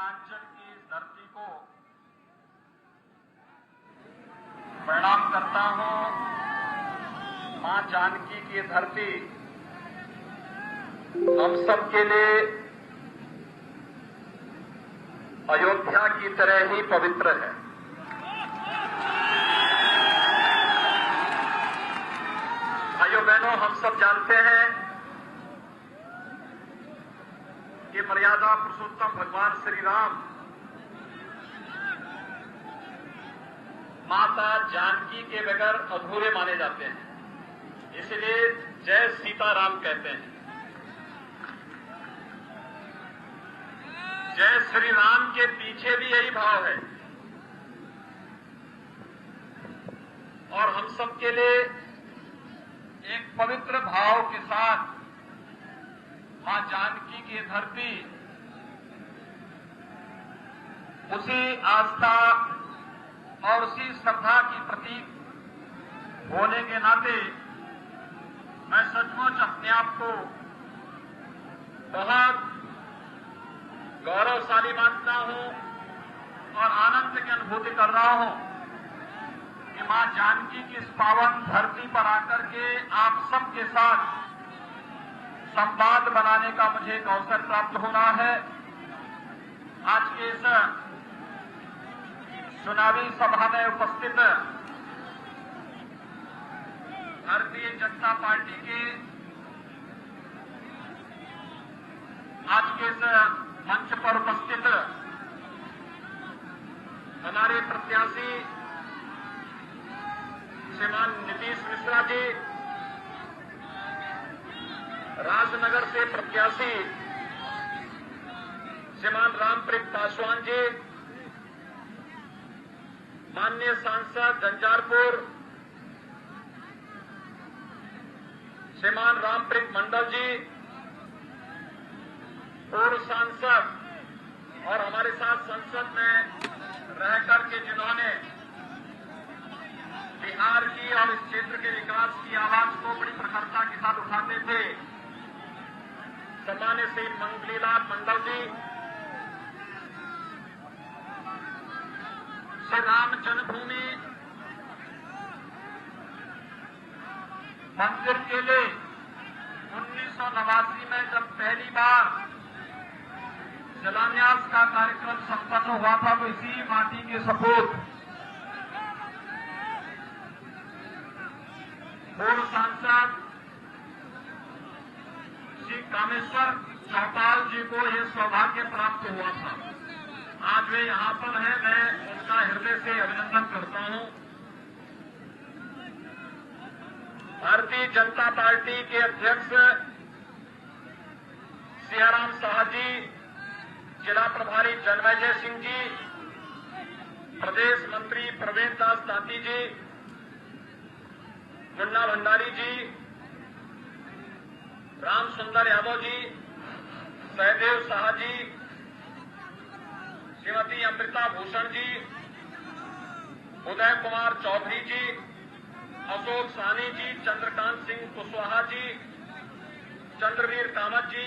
मिथिलांचल की इस धरती को प्रणाम करता हूं। मां जानकी की धरती हम सब के लिए अयोध्या की तरह ही पवित्र है। भाइयों बहनों, हम सब जानते हैं कि मर्यादा पुरुषोत्तम भगवान श्री राम माता जानकी के बगैर अधूरे माने जाते हैं, इसलिए जय सीताराम कहते हैं। जय श्री राम के पीछे भी यही भाव है और हम सब के लिए एक पवित्र भाव के साथ मां जानकी की धरती उसी आस्था और उसी श्रद्धा की प्रतीक होने के नाते मैं सचमुच अपने आप को बहुत गौरवशाली मानता हूं और आनंद की अनुभूति कर रहा हूं कि मां जानकी की इस पावन धरती पर आकर के आप सबके साथ संवाद बनाने का मुझे एक अवसर प्राप्त होना है। आज के इस चुनावी सभा में उपस्थित भारतीय जनता पार्टी के आज के इस मंच पर उपस्थित हमारे प्रत्याशी श्रीमान नीतीश मिश्रा जी, राजनगर से प्रत्याशी श्रीमान रामप्रीत पासवान जी, माननीय सांसद झंझारपुर श्रीमान रामप्रीत मंडल जी, पूर्व सांसद और हमारे साथ संसद में रहकर के जिन्होंने बिहार की और इस क्षेत्र के विकास की आवाज को बड़ी प्रखरता के साथ उठाते थे, सम्मान्य श्री मंगलीलाल मंडल जी, श्री राम जन्मभूमि मंदिर के लिए 1989 में जब पहली बार शिलान्यास का कार्यक्रम संपन्न हुआ था तो इसी माटी के सपूत पूर्व सांसद श्री कामेश्वर चौपाल जी को यह सौभाग्य प्राप्त हुआ था। आज वे यहां पर हैं, मैं उनका हृदय से अभिनंदन करता हूं। भारतीय जनता पार्टी के अध्यक्ष सियाराम शाह जी, जिला प्रभारी जन्मेजय सिंह जी, प्रदेश मंत्री प्रवीण दास दाती जी, मुन्ना भंडारी जी, राम सुंदर यादव जी, सहदेव शाह जी, श्रीमती अमृता भूषण जी, उदय कुमार चौधरी जी, अशोक साहनी जी, चंद्रकांत सिंह कुशवाहा जी, चंद्रवीर कामत जी,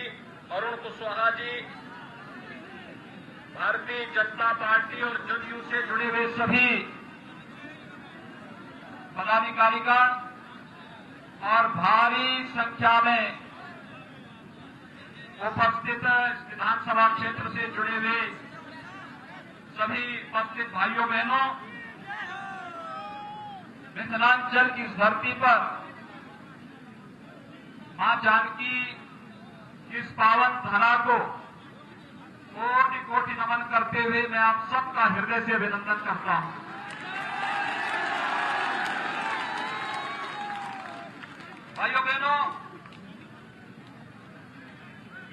अरुण कुशवाहा जी, भारतीय जनता पार्टी और जदयू से जुड़े हुए सभी पदाधिकारीगण और भारी संख्या में उपस्थित विधानसभा क्षेत्र से जुड़े हुए सभी उपस्थित भाइयों बहनों, मिथिलांचल की इस धरती पर मां जानकी की इस पावन धरा को कोटि कोटि नमन करते हुए मैं आप सबका हृदय से अभिनंदन करता हूं। भाइयों बहनों,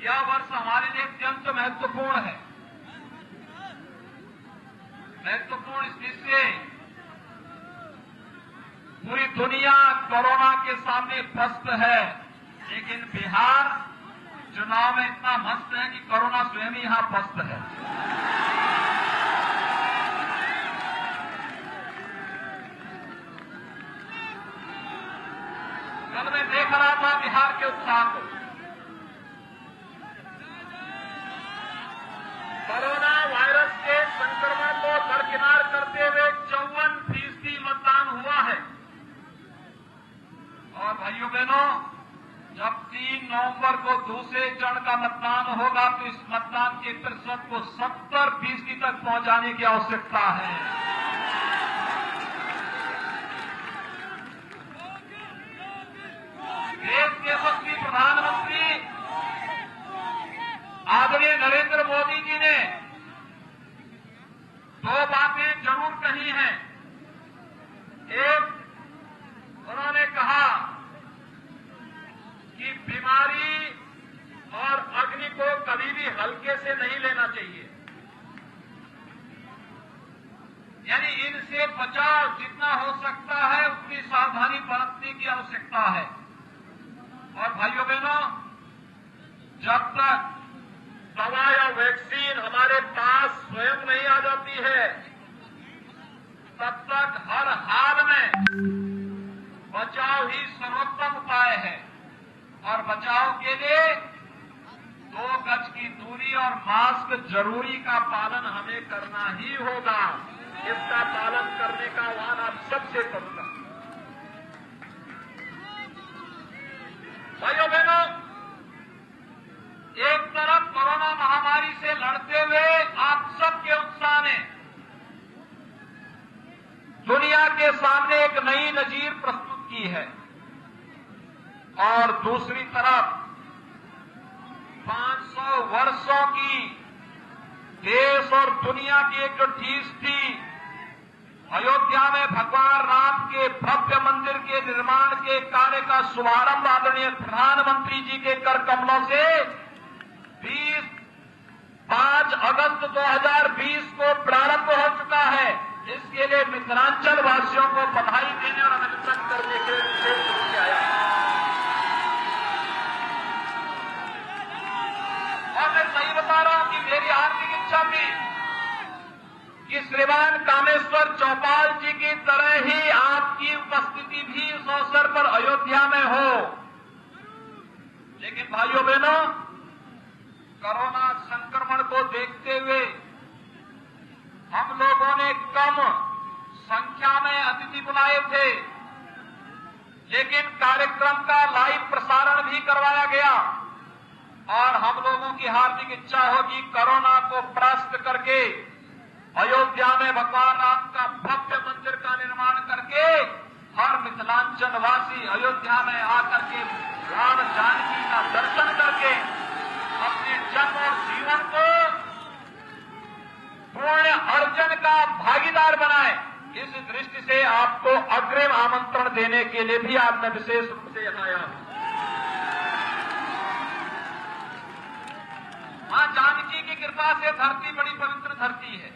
यह वर्ष हमारे लिए अत्यंत महत्वपूर्ण है। महत्वपूर्ण इसलिए पूरी दुनिया कोरोना के सामने पस्त है, लेकिन बिहार चुनाव में इतना मस्त है कि कोरोना स्वयं ही यहां पस्त है। कल मैं देख रहा था बिहार के उत्साह को, कोरोना भाइयों बहनों, जब 3 नवंबर को दूसरे चरण का मतदान होगा तो इस मतदान के प्रतिशत को 70% तक पहुंचाने की आवश्यकता है। देश के यशस्वी प्रधानमंत्री आदरणीय नरेंद्र मोदी जी ने 2 बातें जरूर कही हैं। एक, उन्होंने कहा कि बीमारी और अग्नि को कभी भी हल्के से नहीं लेना चाहिए, यानी इनसे बचाव जितना हो सकता है उतनी सावधानी बरतने की आवश्यकता है। और भाइयों बहनों, जब तक दवा या वैक्सीन हमारे पास स्वयं नहीं आ जाती है, तब तक हर हाल में बचाव ही सर्वोत्तम उपाय है। और बचाव के लिए 2 गज की दूरी और मास्क जरूरी का पालन हमें करना ही होगा। इसका पालन करने का आह्वान आप सबसे करूंगा। भाइयों बहनों, एक तरफ कोरोना महामारी से लड़ते हुए आप सबके उत्साह ने दुनिया के सामने एक नई नजीर प्रस्तुत की है, और दूसरी तरफ 500 वर्षों की देश और दुनिया की एक जो ठीस थी, अयोध्या में भगवान राम के भव्य मंदिर के निर्माण के कार्य का शुभारंभ आदरणीय प्रधानमंत्री जी के कर कमलों से 5 अगस्त 2020 को प्रारंभ हो चुका है। इसके लिए मिथिलांचल वासियों को बधाई देने और अभिनंदन करने के लिए आया। और मैं सही बता रहा हूं कि मेरी हार्दिक इच्छा थी कि श्रीमान कामेश्वर चौपाल जी की तरह ही आपकी उपस्थिति भी इस अवसर पर अयोध्या में हो। लेकिन भाइयों बहनों, कोरोना संक्रमण को देखते हुए हम लोगों ने कम संख्या में अतिथि बुलाए थे, लेकिन कार्यक्रम का लाइव प्रसारण भी करवाया गया। और हम लोगों की हार्दिक इच्छा होगी कोरोना को परास्त करके अयोध्या में भगवान राम का भव्य मंदिर का निर्माण करके हर मिथिलांचल वासी अयोध्या में आकर के राम जानकी का दर्शन करके अपने जन्म और जीवन को पूर्ण अर्जन का भागीदार बनाए। इस दृष्टि से आपको अग्रिम आमंत्रण देने के लिए भी आज मैं विशेष रूप से यहां आया हूं। मां जानकी की कृपा से धरती बड़ी पवित्र धरती है।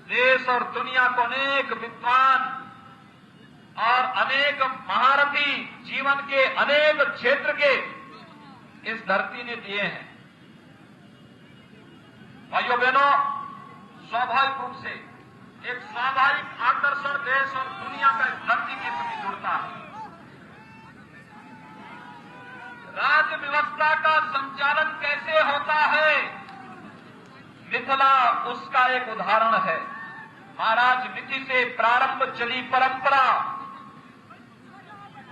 देश और दुनिया को अनेक विद्वान और अनेक महारथी जीवन के अनेक क्षेत्र के इस धरती ने दिए हैं। भाइयों बहनों, स्वाभाविक रूप से एक स्वाभाविक आकर्षण देश और दुनिया का इस धरती के प्रति जुड़ता है। राज्य व्यवस्था का संचालन कैसे होता है, मिथिला उसका एक उदाहरण है। महाराज मिथि से प्रारंभ चली परंपरा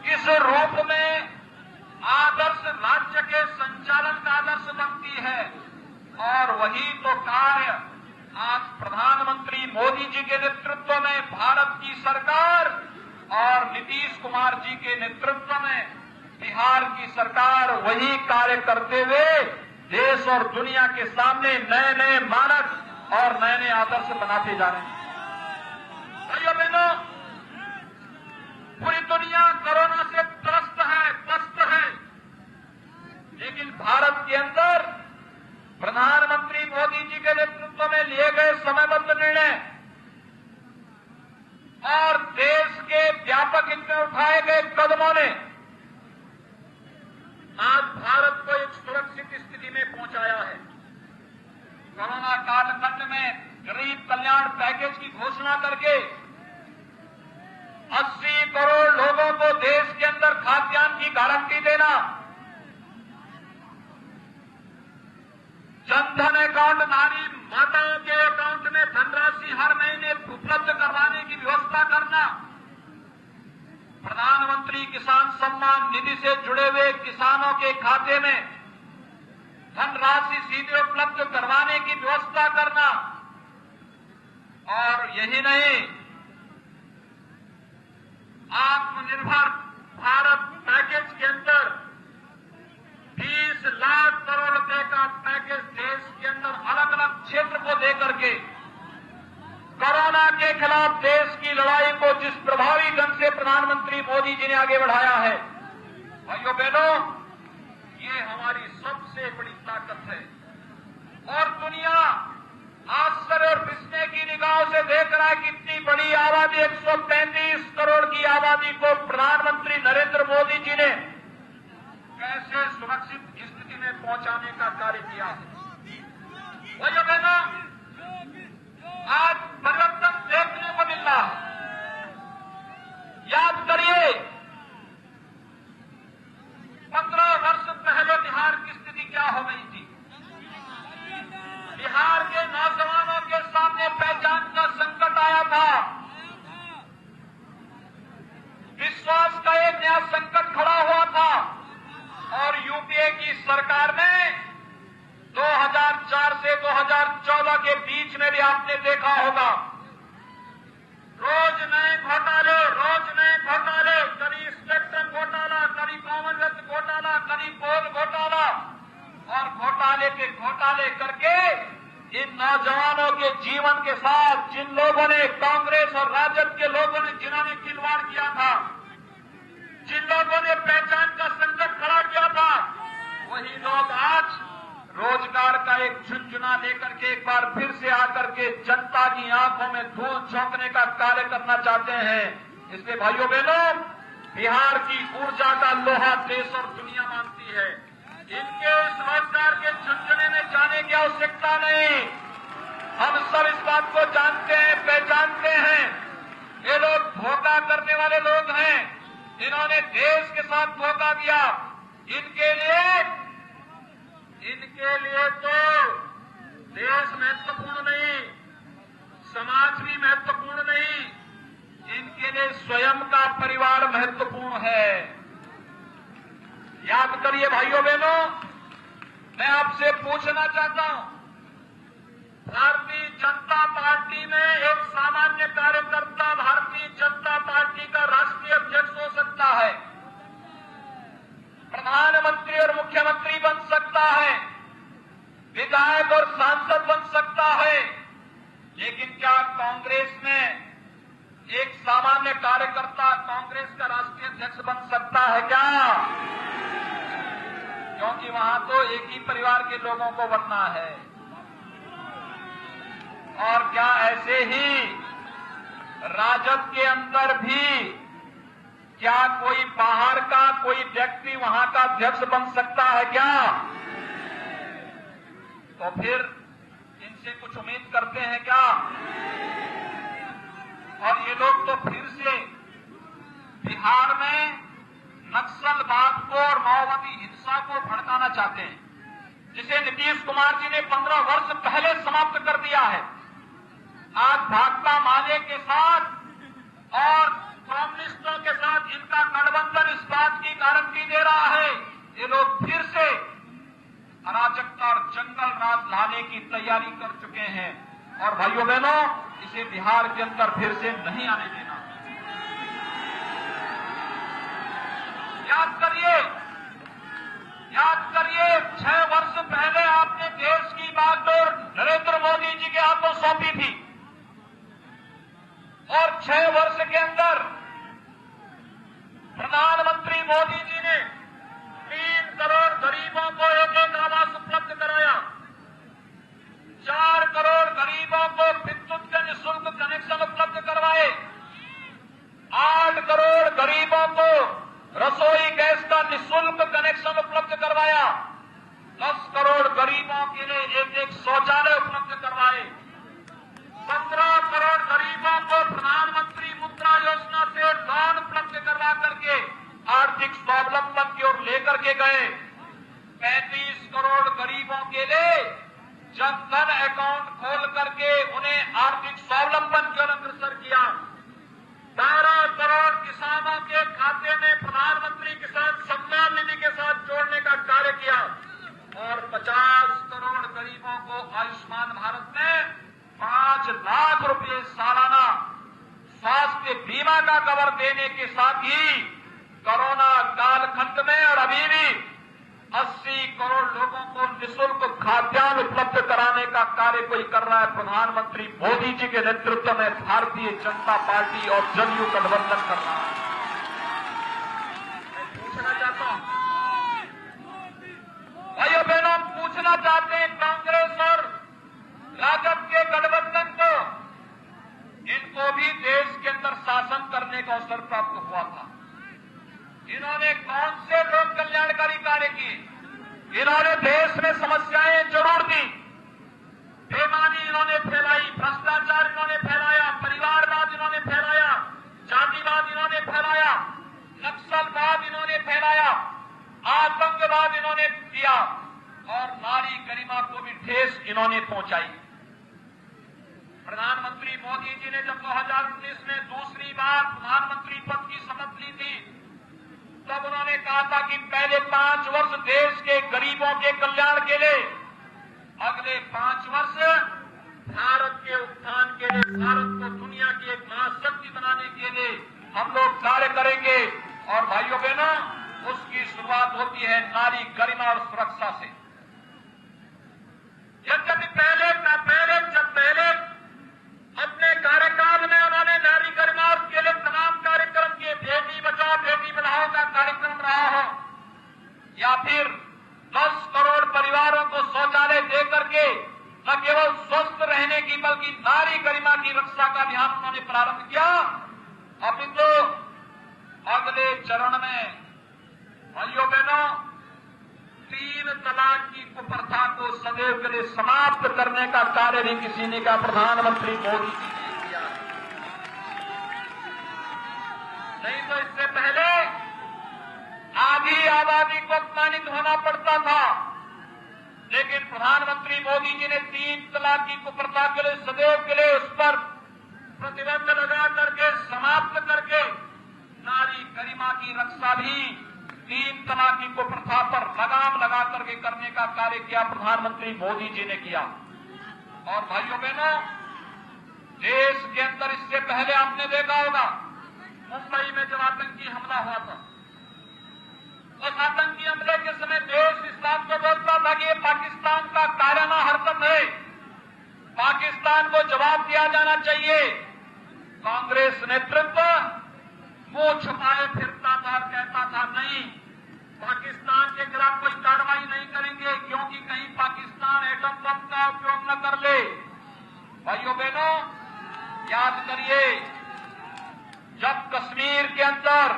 किस रूप में आदर्श राज्य के संचालन का आदर्श बनती है, और वही तो कार्य आज प्रधानमंत्री मोदी जी के नेतृत्व में भारत की सरकार और नीतीश कुमार जी के नेतृत्व में बिहार की सरकार वही कार्य करते हुए देश और दुनिया के सामने नए नए मानक और नए नए आदर्श बनाते जा रहे हैं। भाइयों बहनों, पूरी दुनिया कोरोना से त्रस्त है, लेकिन भारत के अंदर प्रधानमंत्री मोदी जी के नेतृत्व में लिए गए समयबद्ध निर्णय और देश के व्यापक हित में उठाए गए कदमों ने आज भारत को एक सुरक्षित स्थिति में पहुंचाया है। कोरोना कालखंड में गरीब कल्याण पैकेज की घोषणा करके 80 करोड़ लोगों को देश के अंदर खाद्यान्न की गारंटी देना, जनधन अकाउंट धारी माताओं के अकाउंट में धनराशि हर महीने उपलब्ध करवाने की व्यवस्था करना, प्रधानमंत्री प्रधानमंत्री किसान सम्मान निधि से जुड़े हुए किसानों के खाते में धनराशि सीधे उपलब्ध करवाने की व्यवस्था करना, और यही नहीं, आत्मनिर्भर भारत पैकेज के अंदर 20 लाख करोड़ रुपए का पैकेज देश के अंदर अलग अलग क्षेत्र को देकर के कोरोना के खिलाफ देश की लड़ाई को जिस प्रभावी ढंग से प्रधानमंत्री मोदी जी ने आगे बढ़ाया है, भाइयों बहनों, ये हमारी सबसे बड़ी ताकत है। और दुनिया आश्चर्य और विस्मय की निगाहों से देख रहा है कि इतनी बड़ी आबादी, 135 करोड़ की आबादी को प्रधानमंत्री नरेंद्र मोदी जी ने कैसे सुरक्षित स्थिति में पहुंचाने का कार्य किया है। भाइयों बहनों, आज परिवर्तन देखने को मिल रहा है। याद करिए, 15 वर्ष पहले बिहार की स्थिति क्या हो गई थी। बिहार के नौजवानों के सामने पहचान का संकट आया था, विश्वास का एक नया संकट खड़ा हुआ था, और यूपीए की सरकार ने 2004 से 2014 के बीच में भी आपने देखा होगा, रोज नए घोटाले, कभी स्पेक्ट्रम घोटाला, कभी कॉमनवेल्थ घोटाला, कभी पोल घोटाला, और घोटाले पे घोटाले करके इन नौजवानों के जीवन के साथ जिन लोगों ने, कांग्रेस और राजद के लोगों ने, जिन्होंने खिलवाड़ किया था, जिन लोगों ने पहचान का संकट खड़ा किया था, वही लोग आज रोजगार का एक झुनझुना लेकर के एक बार फिर से आकर के जनता की आंखों में धूल झोंकने का कार्य करना चाहते हैं। इसलिए भाइयों बहनों, बिहार की ऊर्जा का लोहा देश और दुनिया मानती है। इनके इस रोजगार के झुनझुने में जाने की आवश्यकता नहीं। हम सब इस बात को जानते हैं, पहचानते हैं। ये लोग धोखा करने वाले लोग हैं। इन्होंने देश के साथ धोखा किया। इनके लिए तो देश महत्वपूर्ण नहीं, समाज भी महत्वपूर्ण नहीं, इनके लिए स्वयं का परिवार महत्वपूर्ण है। याद करिए भाइयों बहनों, मैं आपसे पूछना चाहता हूं, भारतीय जनता पार्टी में एक सामान्य कार्यकर्ता भारतीय जनता पार्टी का राष्ट्रीय अध्यक्ष हो सकता है, प्रधानमंत्री और मुख्यमंत्री बन सकता है, विधायक और सांसद बन सकता है, लेकिन क्या कांग्रेस में एक सामान्य कार्यकर्ता कांग्रेस का राष्ट्रीय अध्यक्ष बन सकता है क्या? क्योंकि वहां तो एक ही परिवार के लोगों को बनना है। और क्या ऐसे ही राजद के अंदर भी क्या कोई बाहर का कोई व्यक्ति वहां का अध्यक्ष बन सकता है क्या? तो फिर इनसे कुछ उम्मीद करते हैं क्या? और ये लोग तो फिर से बिहार में नक्सलवाद को और माओवादी हिंसा को भड़काना चाहते हैं, जिसे नीतीश कुमार जी ने 15 वर्ष पहले समाप्त कर दिया है। आज भाकपा माले के साथ और कम्युनिस्टों के साथ इनका गठबंधन इस बात की गारंटी दे रहा है, ये लोग फिर से अराजकता और जंगल राज लाने की तैयारी कर चुके हैं। और भाइयों बहनों, इसे बिहार के अंदर फिर से नहीं आने देना। याद करिए 6 वर्ष पहले आपने देश की बागडोर नरेंद्र मोदी जी के हाथों सौंपी थी, और 6 वर्ष के अंदर प्रधानमंत्री मोदी जी ने 3 करोड़ गरीबों को एक आवास उपलब्ध कराया, 4 करोड़ गरीबों को विद्युत के निःशुल्क कनेक्शन उपलब्ध करवाए, 8 करोड़ गरीबों को रसोई गैस का निःशुल्क कनेक्शन उपलब्ध करवाया, 10 करोड़ गरीबों के लिए एक शौचालय उपलब्ध करवाए, 15 करोड़ गरीबों को प्रधानमंत्री मुद्रा योजना से लोन उपलब्ध करवा करके आर्थिक स्वावलंबन की ओर लेकर के गए, 35 करोड़ गरीबों के लिए जनधन अकाउंट खोल करके उन्हें आर्थिक स्वावलंबन की ओर अग्रसर किया, 12 करोड़ किसानों के खाते ने प्रधानमंत्री किसान सम्मान निधि के साथ जोड़ने का कार्य किया और 50 करोड़ गरीबों को आयुष्मान भारत में 5 लाख रुपए सालाना स्वास्थ्य बीमा का कवर देने के साथ ही कोरोना कालखंड में और अभी भी 80 करोड़ लोगों को निःशुल्क खाद्यान्न उपलब्ध कराने का कार्य कोई कर रहा है। प्रधानमंत्री मोदी जी के नेतृत्व में भारतीय जनता पार्टी और जदयू गठबंधन कर रहा है। मैं पूछना चाहता हूं, भाइयों बहनों, पूछना चाहते हैं कांग्रेस और राजद के गठबंधन को, इनको भी देश के अंदर शासन करने का अवसर प्राप्त हुआ था। इन्होंने कौन से लोक कल्याणकारी कार्य किए? इन्होंने देश में समस्याएं जरूर दी, बेईमानी इन्होंने फैलाई, भ्रष्टाचार इन्होंने फैलाया, परिवारवाद इन्होंने फैलाया, जातिवाद इन्होंने फैलाया, नक्सलवाद इन्होंने फैलाया, आतंकवाद इन्होंने किया और नारी गरिमा को भी ठेस इन्होंने पहुंचाई। प्रधानमंत्री मोदी जी ने जब 2019 में दूसरी बार प्रधानमंत्री पद की शपथ ली थी, तब उन्होंने कहा था कि पहले 5 वर्ष देश के गरीबों के कल्याण के लिए, अगले 5 वर्ष भारत के उत्थान के लिए, भारत को दुनिया की एक महाशक्ति बनाने के लिए हम लोग कार्य करेंगे। और भाइयों बहनों, उसकी शुरुआत होती है नारी गरिमा और सुरक्षा से। यद्यपि पहले अपने कार्यकाल में उन्होंने नारी गरिमा और के लिए तमाम कार्यक्रम किए, बेटी बचाओ बेटी पढ़ाओ का कार्यक्रम रहा हो, या फिर 10 करोड़ परिवारों को शौचालय देकर के न केवल स्वस्थ रहने की बल्कि नारी गरिमा की रक्षा का अभियान उन्होंने प्रारंभ किया। अभी तो अगले चरण में भाइयों बहनों 3 तलाक की कुप्रथा को सदैव के लिए समाप्त करने का कार्य भी किसी ने कहा, प्रधानमंत्री मोदी जी ने किया। नहीं तो इससे पहले आधी आबादी को अपमानित होना पड़ता था, लेकिन प्रधानमंत्री मोदी जी ने 3 तलाक की कुप्रथा के लिए सदैव के लिए उस पर प्रतिबंध लगा करके, समाप्त करके नारी गरिमा की रक्षा भी 3 तलाक की कुप्रथा पर लगाम लगा करके करने का कार्य किया प्रधानमंत्री मोदी जी ने किया। और भाइयों बहनों, देश के अंदर इससे पहले आपने देखा होगा, मुंबई में जब आतंकी हमला हुआ था, उस आतंकी हमले के समय देश इस बात को बोलता था कि ये पाकिस्तान का कायराना हरकत है, पाकिस्तान को जवाब दिया जाना चाहिए। कांग्रेस नेतृत्व मुंह छुपाए फिरता था और कहता था नहीं, पाकिस्तान के खिलाफ कोई कार्रवाई नहीं करेंगे क्योंकि कहीं पाकिस्तान एटम बम का उपयोग न कर ले। भाइयों बहनों, याद करिए, जब कश्मीर के अंदर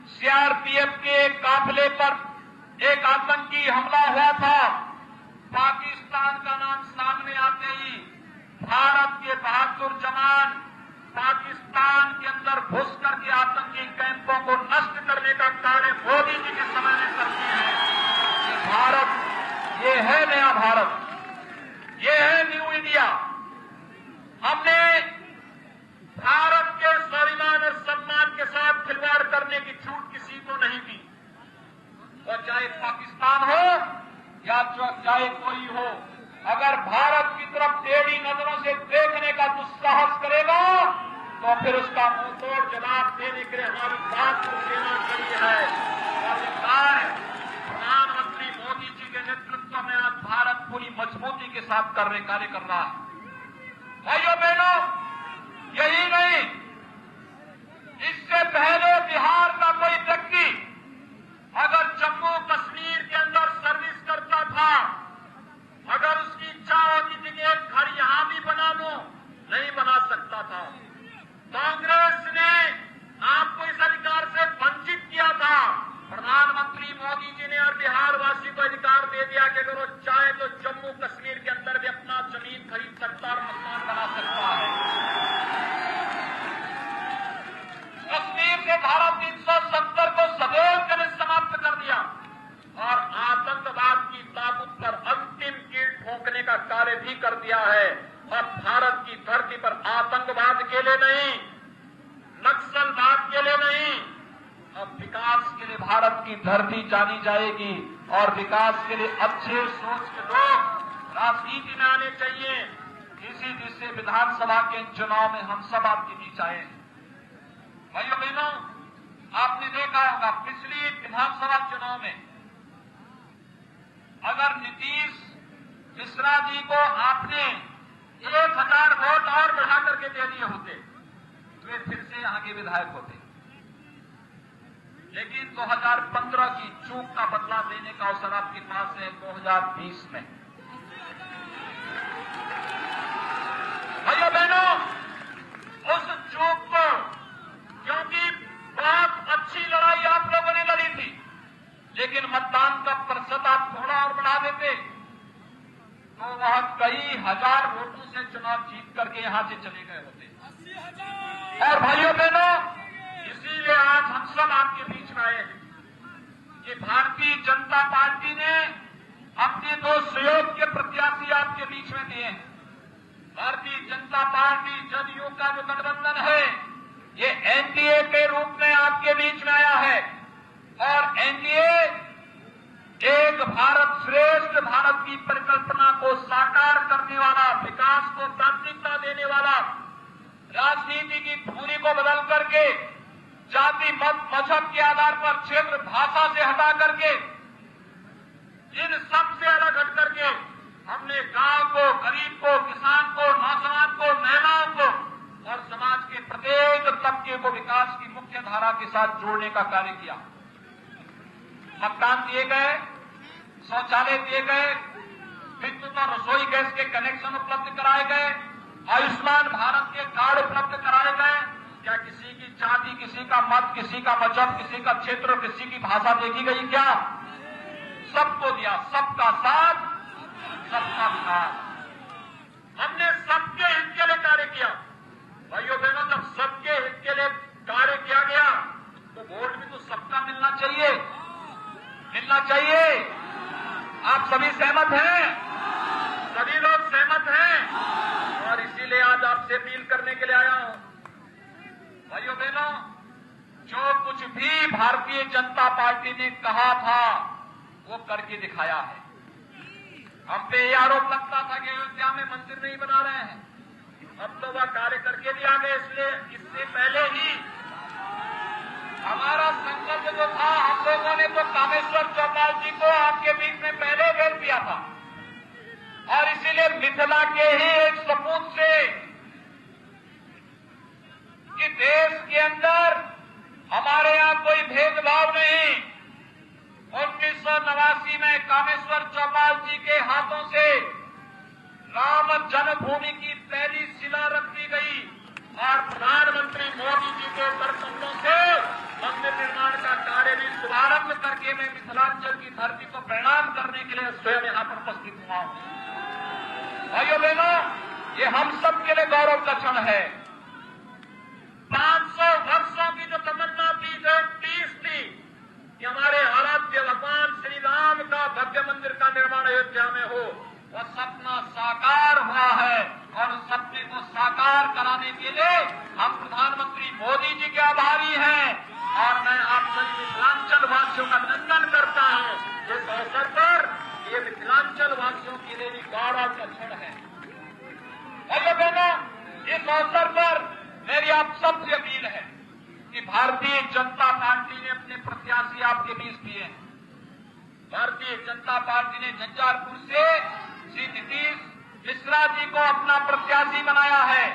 सीआरपीएफ के एक काफिले पर एक आतंकी हमला हुआ था, पाकिस्तान का नाम सामने आते ही भारत के बहादुर जवान पाकिस्तान के अंदर घुस करके आतंकी कैंपों को नष्ट करने का कार्य मोदी जी के समय में करते हैं। ये भारत, ये है नया भारत, ये है न्यू इंडिया। हमने भारत के स्वाभिमान और सम्मान के साथ खिलवाड़ करने की छूट किसी को नहीं दी, और चाहे पाकिस्तान हो या चाहे कोई हो, अगर भारत की तरफ टेढ़ी नजरों से देखने का दुस्साहस करेगा तो फिर उसका मुंहतोड़ जवाब देने के लिए हमारी बात को सेना खड़ी है। और ये कार्य प्रधानमंत्री मोदी जी के नेतृत्व में आज भारत पूरी मजबूती के साथ कार्य कर रहा है। भाइयों बहनों, यही नहीं, इससे पहले बिहार का कोई व्यक्ति अगर जम्मू कश्मीर के अंदर सर्विस करता था, अगर उसकी इच्छा होती थी कि एक घर यहां भी बना लो, नहीं बना सकता था। कांग्रेस ने आपको इस अधिकार से वंचित किया था। प्रधानमंत्री मोदी जी ने और बिहार वासी को अधिकार दे दिया कि अगर वो चाहे तो जम्मू कश्मीर के अंदर भी अपना जमीन खरीद सकता और मकान बना सकता है। कश्मीर के लिए भारत की धरती जानी जाएगी और विकास के लिए अच्छे सोच के लोग राजनीति में आने चाहिए। इसी जिससे विधानसभा के चुनाव में हम सब आपके बीच आए हैं। भाइयों बहनों, आपने देखा होगा पिछली विधानसभा चुनाव में अगर नीतीश मिश्रा जी को आपने 1000 वोट और बढ़ा करके दे दिए होते तो वे फिर से यहाँ के विधायक होते। लेकिन 2015 की चूक का बदला लेने का अवसर आपके पास है 2020 में। भाइयों बहनों, उस चूक को, क्योंकि बहुत अच्छी लड़ाई आप लोगों ने लड़ी थी, लेकिन मतदान का प्रतिशत आप थोड़ा और बढ़ा देते तो वह कई हजार वोटों से चुनाव जीत करके यहां से चले गए होते। और भाइयों बहनों, इसीलिए आज हम सब आपके बीच में आए हैं कि भारतीय जनता पार्टी ने अपने 2 सहयोग के प्रत्याशी आपके बीच में दिए हैं। भारतीय जनता पार्टी जदयू का जो गठबंधन है ये एनडीए के रूप में आपके बीच में आया है और एनडीए एक भारत श्रेष्ठ भारत की परिकल्पना को साकार करने वाला, विकास को प्राथमिकता देने वाला, राजनीति की धुरी को बदल करके जाति मत मजहब के आधार पर, क्षेत्र भाषा से हटा करके, इन सब से अलग हट करके हमने गांव को, गरीब को, किसान को, नौजवान को, महिलाओं को और समाज के प्रत्येक तबके को विकास की मुख्य धारा के साथ जोड़ने का कार्य किया। मकान दिए गए, शौचालय दिए गए, विद्युत और रसोई गैस के कनेक्शन उपलब्ध कराए गए, आयुष्मान भारत के कार्ड उपलब्ध कराए गए। क्या किसी की जाति, किसी का मत, किसी का मजहब, किसी का क्षेत्र, किसी की भाषा देखी गई? क्या सबको दिया? सबका साथ, सबका विकास। हमने सबके हित के लिए कार्य किया। भाइयों बहनों, जब सबके हित के लिए कार्य किया गया तो वोट भी तो सबका मिलना चाहिए, मिलना चाहिए। आप सभी सहमत हैं? सभी लोग सहमत हैं? और इसीलिए आज आपसे अपील करने के लिए आया हूं। भाइयों बहनों, जो कुछ भी भारतीय जनता पार्टी ने कहा था वो करके दिखाया है। हम पे ये आरोप लगता था कि अयोध्या में मंदिर नहीं बना रहे हैं, अब तो वह कार्य करके भी आ गए। इसलिए इससे पहले ही हमारा संकल्प जो था, हम लोगों ने तो कामेश्वर चौपाल जी को आपके बीच में पहले भेज दिया था और इसीलिए मिथिला के ही एक सपूत से कि देश के अंदर हमारे यहां कोई भेदभाव नहीं। 1989 में कामेश्वर चौपाल जी के हाथों से राम जन्मभूमि की पहली शिला रख दी गई और प्रधानमंत्री मोदी जी के करकमलों से मंदिर निर्माण का कार्य भी शुभारंभ करके मैं मिथिलांचल की धरती को प्रणाम करने के लिए स्वयं यहां पर उपस्थित हुआ हूं। भाइयों बहनों, ये हम सब के लिए गौरव का क्षण है। 500 वर्षों की जो तमन्ना थी, जो तीस थी कि हमारे आराध्य भगवान श्री राम का भव्य मंदिर का निर्माण अयोध्या में हो, वह सपना साकार हुआ है और उस सपने को साकार कराने के लिए हम प्रधानमंत्री मोदी जी के आभारी हैं और मैं आप सभी मिथिलांचल वासियों का अभिनंदन करता हूं। इस अवसर पर ये मिथिलांचल वासियों के लिए भी गौरव का क्षण है। भाइयों बहनों, इस अवसर पर मेरी आप सबसे अपील है कि भारतीय जनता पार्टी ने अपने प्रत्याशी आपके बीच दिए हैं। भारतीय जनता पार्टी ने झंझारपुर से श्री नीतीश मिश्रा जी को अपना प्रत्याशी बनाया है।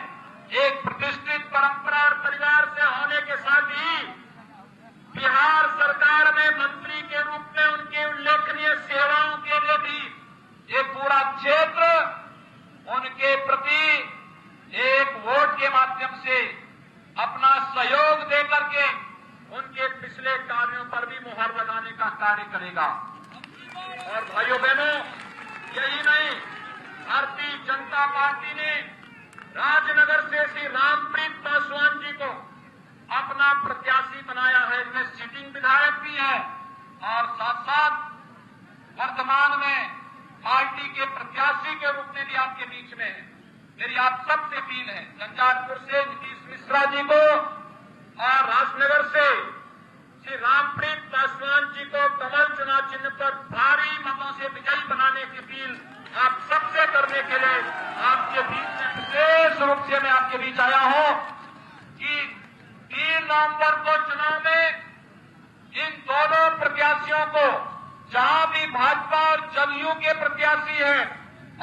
एक प्रतिष्ठित परंपरा और परिवार से होने के साथ ही बिहार सरकार में मंत्री के रूप में उनकी उल्लेखनीय सेवाओं के लिए भी ये पूरा क्षेत्र उनके प्रति एक वोट के माध्यम से अपना सहयोग देकर के उनके पिछले कार्यों पर भी मुहर लगाने का कार्य करेगा। और भाइयों बहनों, यही नहीं, भारतीय जनता पार्टी ने राजनगर से श्री रामप्रीत पासवान जी को अपना प्रत्याशी बनाया है। इनमें सिटिंग विधायक भी है और साथ साथ वर्तमान में पार्टी के प्रत्याशी के रूप में भी आपके बीच में है। मेरी आप सबसे अपील है, झंझारपुर से नीतीश मिश्रा जी को और राजनगर से श्री रामप्रीत चुनाव चिन्ह पर भारी मतों से विजयी बनाने की अपील आप सबसे करने के लिए आपके बीच में विशेष रूप से मैं आपके बीच आया हूं कि 3 नवंबर को चुनाव में इन दोनों प्रत्याशियों को, जहां भी भाजपा और जदयू के प्रत्याशी हैं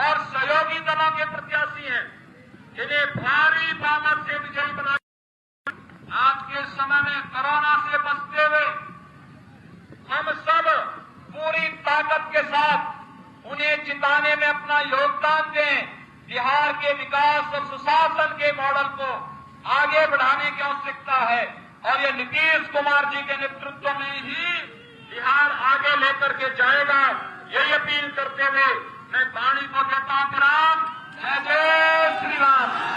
और सहयोगी दलों के प्रत्याशी हैं, इन्हें भारी बहुमत से विजयी बना। आज के समय में कोरोना से बचते हुए हम सब पूरी ताकत के साथ उन्हें जिताने में अपना योगदान दें। बिहार के विकास और सुशासन के मॉडल को आगे बढ़ाने की आवश्यकता है और ये नीतीश कुमार जी के नेतृत्व में ही बिहार आगे लेकर के जाएगा। यही अपील करते हुए मैं वाणी को देता हूं। जय जय श्री राम।